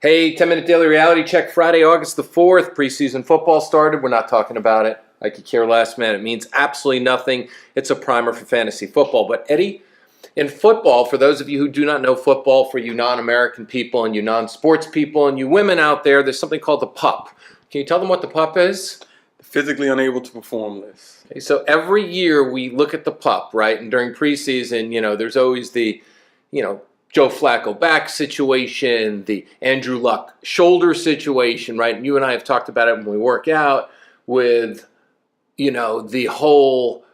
Hey, 10-minute daily reality check Friday, August the 4th. Preseason football started. We're not talking about it. I could care less, man. It means absolutely nothing. It's a primer for fantasy football. But Eddie, in football, for those of you who do not know football, for you non-American people and you non-sports people and you women out there, there's something called the PUP. Can you tell them what the PUP is? Physically unable to perform list. Okay, so every year we look at the PUP, right? And during preseason, there's always the, Joe Flacco back situation, the Andrew Luck shoulder situation, right? And you and I have talked about it when we work out with, the whole,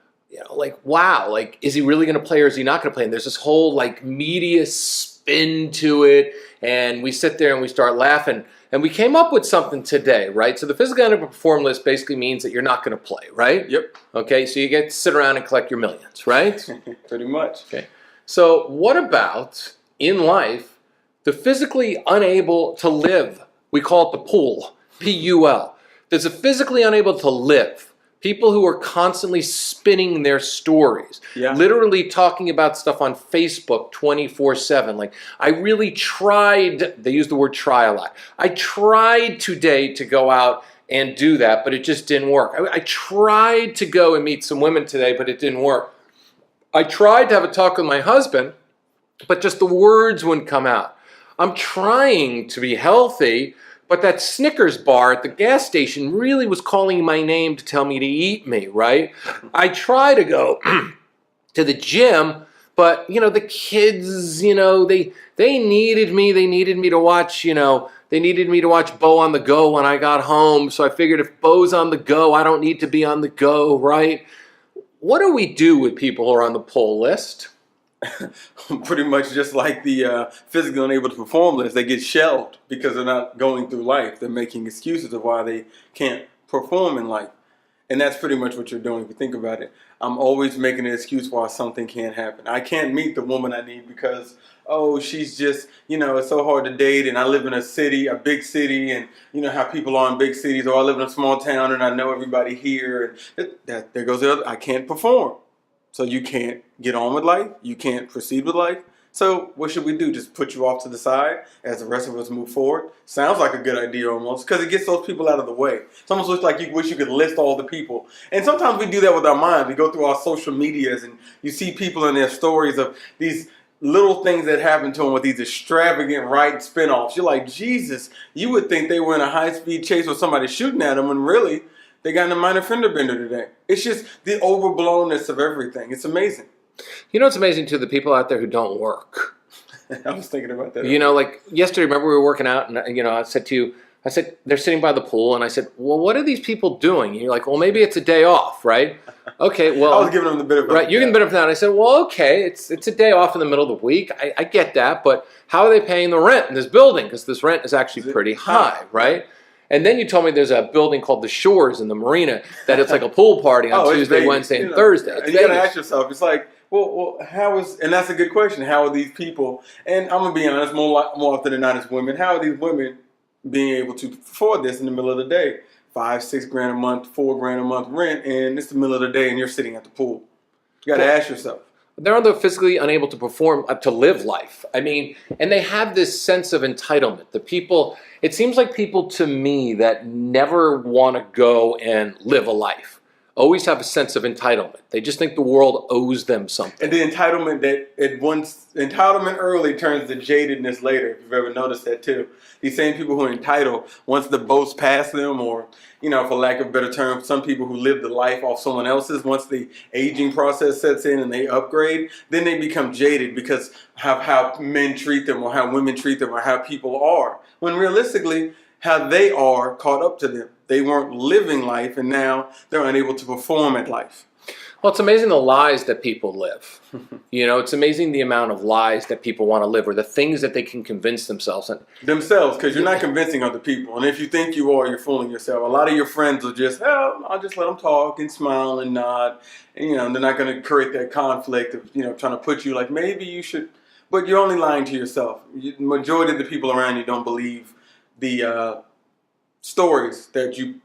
wow, is he really going to play or is he not going to play? And there's this whole media spin to it. And we sit there and we start laughing. And we came up with something today, right? So the physically unable to perform list basically means that you're not going to play, right? Yep. Okay, so you get to sit around and collect your millions, right? Pretty much. Okay. So what about in life the physically unable to live? We call it the pool, P-U-L. There's a physically unable to live. People who are constantly spinning their stories, literally talking about stuff on Facebook 24/7. I really tried, they use the word try a lot. I tried today to go out and do that, but it just didn't work. I tried to go and meet some women today, but it didn't work. I tried to have a talk with my husband, but just the words wouldn't come out. I'm trying to be healthy, but that Snickers bar at the gas station really was calling my name to tell me to eat me, right? I try to go to the gym, but, the kids, they needed me. They needed me to watch, they needed me to watch Bo on the Go when I got home. So I figured if Bo's on the go, I don't need to be on the go, right? What do we do with people who are on the pull list? Pretty much just like the physically unable to perform list. They get shelved because they're not going through life. They're making excuses of why they can't perform in life. And that's pretty much what you're doing if you think about it. I'm always making an excuse why something can't happen. I can't meet the woman I need because, she's just, it's so hard to date and I live in a city, a big city, and how people are in big cities, or I live in a small town and I know everybody here. And there goes the other, I can't perform. So you can't get on with life. You can't proceed with life. So what should we do? Just put you off to the side as the rest of us move forward? Sounds like a good idea almost, because it gets those people out of the way. It almost looks like you wish you could list all the people. And sometimes we do that with our minds. We go through our social medias and you see people in their stories of these little things that happen to them with these extravagant right spin-offs. You're like, Jesus, you would think they were in a high-speed chase with somebody shooting at them, and really, they got in a minor fender bender today. It's just the overblownness of everything. It's amazing. It's amazing too, the people out there who don't work. I was thinking about that. Yesterday, remember we were working out and, I said to you, they're sitting by the pool. And I said, well, what are these people doing? And you're like, well, maybe it's a day off, right? Okay, well. I was giving them the benefit. Right, you're giving the benefit of that. I said, well, okay, it's a day off in the middle of the week. I get that. But how are they paying the rent in this building? Because this rent is actually pretty high, right? And then you told me there's a building called the Shores in the Marina that it's like a pool party on Tuesday, Wednesday, and Thursday. And you got to ask yourself, it's like, well, and that's a good question. How are these people, and I'm going to be honest, more often than not it's women, how are these women being able to afford this in the middle of the day? $5-6 grand a month, $4 grand a month rent, and it's the middle of the day and you're sitting at the pool. You got to ask yourself. They're physically unable to perform, to live life. And they have this sense of entitlement. It seems like people to me that never want to go and live a life always have a sense of entitlement. They just think the world owes them something. And the entitlement entitlement early turns to jadedness later, if you've ever noticed that too. These same people who are entitled, once the boats pass them, or, for lack of a better term, some people who live the life off someone else's, once the aging process sets in and they upgrade, then they become jaded because of how men treat them or how women treat them or how people are. When realistically, how they are caught up to them. They weren't living life and now they're unable to perform at life. Well, it's amazing the lies that people live. It's amazing the amount of lies that people want to live, or the things that they can convince themselves. Because you're not convincing other people. And if you think you are, you're fooling yourself. A lot of your friends will just, I'll just let them talk and smile and nod. And, they're not going to create that conflict of, trying to put you like, maybe you should. But you're only lying to yourself. The majority of the people around you don't believe the stories that you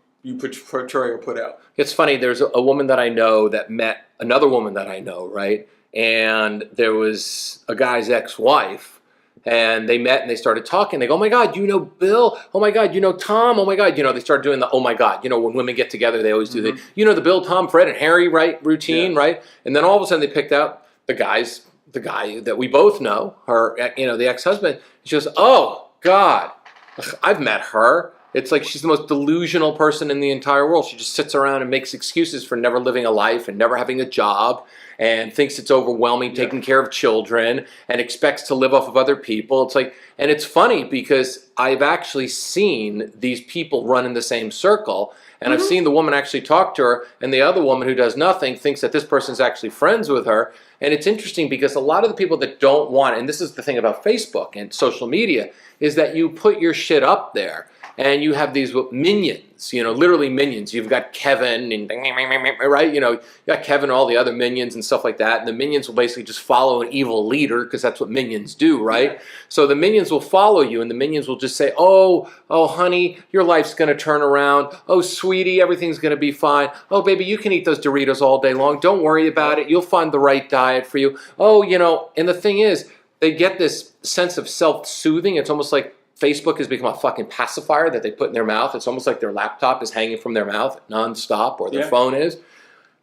portray or put out. It's funny, there's a woman that I know that met another woman that I know, right? And there was a guy's ex-wife, and they met and they started talking. They go, oh my God, you know Bill? Oh my God, you know Tom? Oh my God, they start doing the, oh my God, when women get together, they always do the, the Bill, Tom, Fred, and Harry, right, routine, right? And then all of a sudden they picked out the guy that we both know, the ex-husband. She goes, oh God, I've met her. It's like she's the most delusional person in the entire world. She just sits around and makes excuses for never living a life and never having a job and thinks it's overwhelming taking care of children and expects to live off of other people. It's like, and it's funny because I've actually seen these people run in the same circle, and I've seen the woman actually talk to her, and the other woman who does nothing thinks that this person's actually friends with her. And it's interesting because a lot of the people that don't want, and this is the thing about Facebook and social media, is that you put your shit up there. And you have these minions, literally minions. You've got Kevin and right, you got Kevin and all the other minions and stuff like that. And the minions will basically just follow an evil leader because that's what minions do, right? Yeah. So the minions will follow you, and the minions will just say, oh, honey, your life's going to turn around. Oh, sweetie, everything's going to be fine. Oh, baby, you can eat those Doritos all day long. Don't worry about it. You'll find the right diet for you. Oh, and the thing is, they get this sense of self-soothing. It's almost like Facebook has become a fucking pacifier that they put in their mouth. It's almost like their laptop is hanging from their mouth nonstop, or their phone is.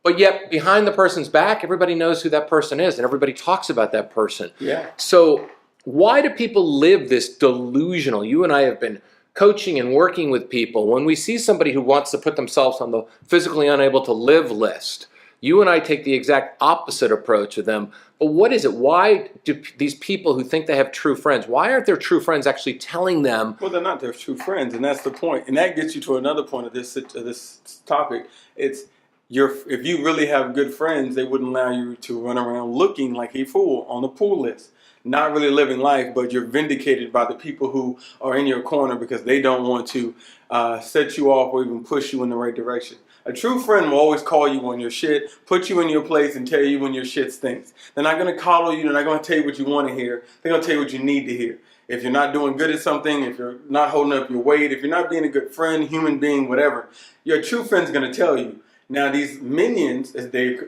But yet, behind the person's back, everybody knows who that person is, and everybody talks about that person. Yeah. So why do people live this delusional? You and I have been coaching and working with people. When we see somebody who wants to put themselves on the physically unable to live list, you and I take the exact opposite approach with them. But what is it? Why do these people who think they have true friends, why aren't their true friends actually telling them? Well, they're not their true friends, and that's the point. And that gets you to another point of this topic. It's if you really have good friends, they wouldn't allow you to run around looking like a fool on the pool list. Not really living life, but you're vindicated by the people who are in your corner because they don't want to set you off or even push you in the right direction. A true friend will always call you on your shit, put you in your place, and tell you when your shit stinks. They're not going to coddle you. They're not going to tell you what you want to hear. They're going to tell you what you need to hear. If you're not doing good at something, if you're not holding up your weight, if you're not being a good friend, human being, whatever, your true friend's going to tell you. Now, these minions, as they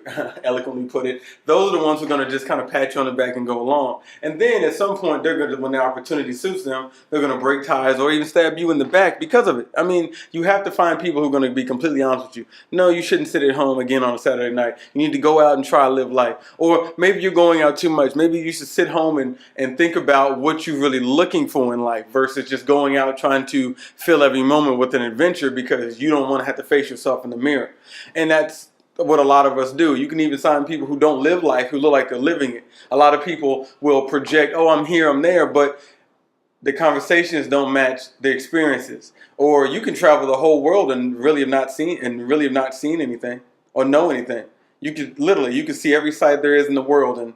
eloquently put it, those are the ones who are going to just kind of pat you on the back and go along. And then at some point, they're going to, when the opportunity suits them, they're going to break ties or even stab you in the back because of it. I mean, you have to find people who are going to be completely honest with you. No, you shouldn't sit at home again on a Saturday night. You need to go out and try to live life. Or maybe you're going out too much. Maybe you should sit home and think about what you're really looking for in life versus just going out trying to fill every moment with an adventure because you don't want to have to face yourself in the mirror. And that's what a lot of us do. You can even find people who don't live life, who look like they're living it. A lot of people will project, oh, I'm here, I'm there, but the conversations don't match the experiences. Or you can travel the whole world and really have not seen anything or know anything. You can see every site there is in the world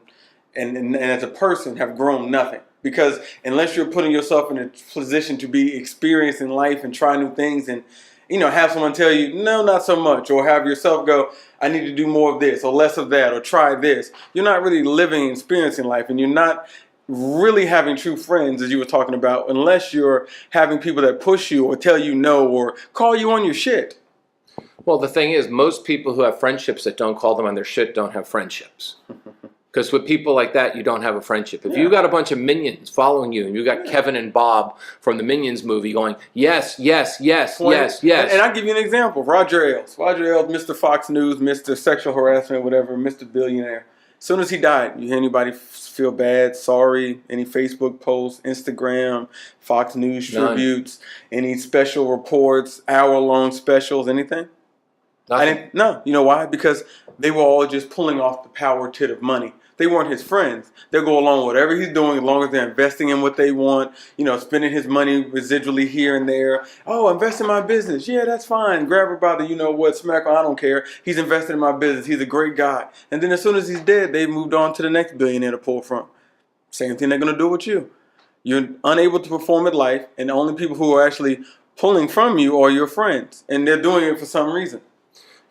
and as a person have grown nothing. Because unless you're putting yourself in a position to be experiencing life and try new things and have someone tell you, no, not so much, or have yourself go, I need to do more of this or less of that or try this. You're not really living and experiencing life, and you're not really having true friends, as you were talking about, unless you're having people that push you or tell you no or call you on your shit. Well, the thing is, most people who have friendships that don't call them on their shit don't have friendships. Because with people like that, you don't have a friendship. If you got a bunch of minions following you, and you got Kevin and Bob from the Minions movie going, yes, yes, yes, yes, yes. And I'll give you an example. Roger Ailes, Mr. Fox News, Mr. Sexual Harassment, whatever, Mr. Billionaire. As soon as he died, you hear anybody feel bad, sorry, any Facebook posts, Instagram, Fox News tributes, any special reports, hour-long specials, anything? No. You know why? Because they were all just pulling off the power tit of money. They weren't his friends. They'll go along with whatever he's doing as long as they're investing in what they want, spending his money residually here and there. Oh, invest in my business. Yeah, that's fine. Grab her by the smack her, I don't care. He's invested in my business. He's a great guy. And then as soon as he's dead, they moved on to the next billionaire to pull from. Same thing they're going to do with you. You're unable to perform at life, and the only people who are actually pulling from you are your friends. And they're doing it for some reason.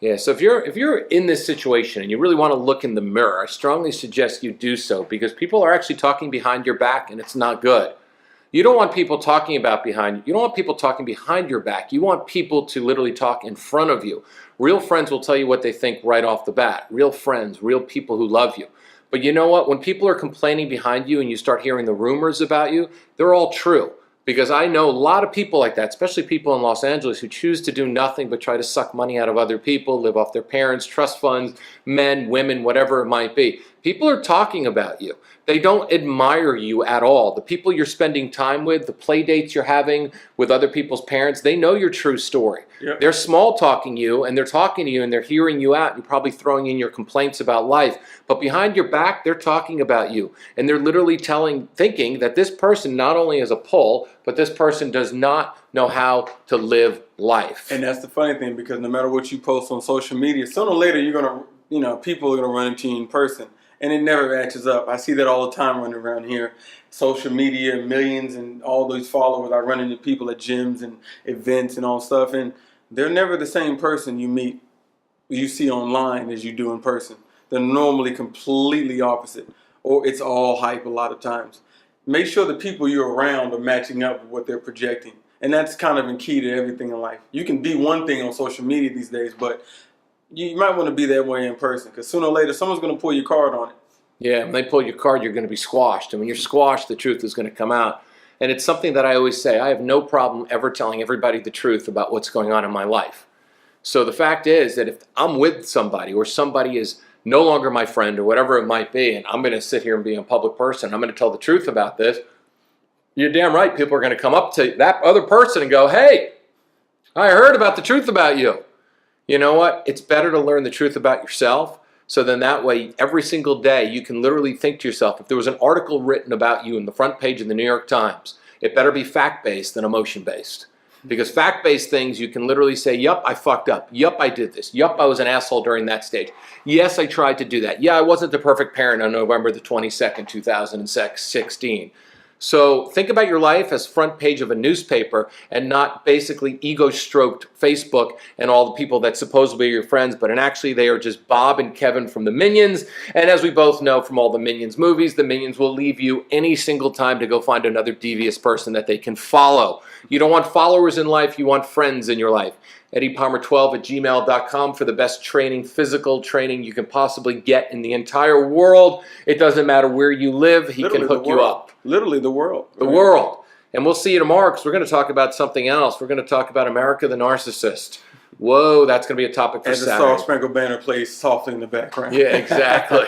Yeah, so if you're in this situation and you really want to look in the mirror, I strongly suggest you do so because people are actually talking behind your back and it's not good. You don't want people talking behind your back. You want people to literally talk in front of you. Real friends will tell you what they think right off the bat. Real friends, real people who love you. But you know what? When people are complaining behind you and you start hearing the rumors about you, they're all true. Because I know a lot of people like that, especially people in Los Angeles who choose to do nothing but try to suck money out of other people, live off their parents, trust funds, men, women, whatever it might be. People are talking about you. They don't admire you at all. The people you're spending time with, the play dates you're having with other people's parents, they know your true story. Yep. They're small talking you, and they're talking to you, and they're hearing you out. You're probably throwing in your complaints about life. But behind your back, they're talking about you. And they're literally thinking that this person not only is a pull, but this person does not know how to live life. And that's the funny thing, because no matter what you post on social media, sooner or later you're gonna, people are gonna run into you in person, and it never matches up. I see that all the time running around here. Social media, millions, and all those followers. I run into people at gyms and events and all stuff, and they're never the same person you see online as you do in person. They're normally completely opposite, or it's all hype a lot of times. Make sure the people you're around are matching up with what they're projecting. And that's kind of key to everything in life. You can be one thing on social media these days, but you might want to be that way in person, because sooner or later someone's going to pull your card on it. Yeah, when they pull your card, you're going to be squashed. And when you're squashed, the truth is going to come out. And it's something that I always say, I have no problem ever telling everybody the truth about what's going on in my life. So the fact is that if I'm with somebody, or somebody is no longer my friend, or whatever it might be, and I'm going to sit here and be a public person, I'm going to tell the truth about this, you're damn right people are going to come up to that other person and go, hey, I heard about the truth about you. You know what? It's better to learn the truth about yourself, so then that way every single day you can literally think to yourself, if there was an article written about you in the front page of the New York Times, it better be fact-based than emotion-based. Because fact-based things, you can literally say, yup, I fucked up. Yup, I did this. Yup, I was an asshole during that stage. Yes, I tried to do that. Yeah, I wasn't the perfect parent on November the 22nd, 2016. So think about your life as front page of a newspaper, and not basically ego-stroked Facebook and all the people that supposedly are your friends, but actually they are just Bob and Kevin from the Minions. And as we both know from all the Minions movies, the Minions will leave you any single time to go find another devious person that they can follow. You don't want followers in life, you want friends in your life. EddiePalmer12@gmail.com for the best training, physical training you can possibly get in the entire world. It doesn't matter where you live, he can hook you up. Literally the world. The world. And we'll see you tomorrow, because we're going to talk about something else. We're going to talk about America the Narcissist. Whoa, that's going to be a topic for As Saturday. the Star Spangled Banner plays softly in the background. Yeah, exactly.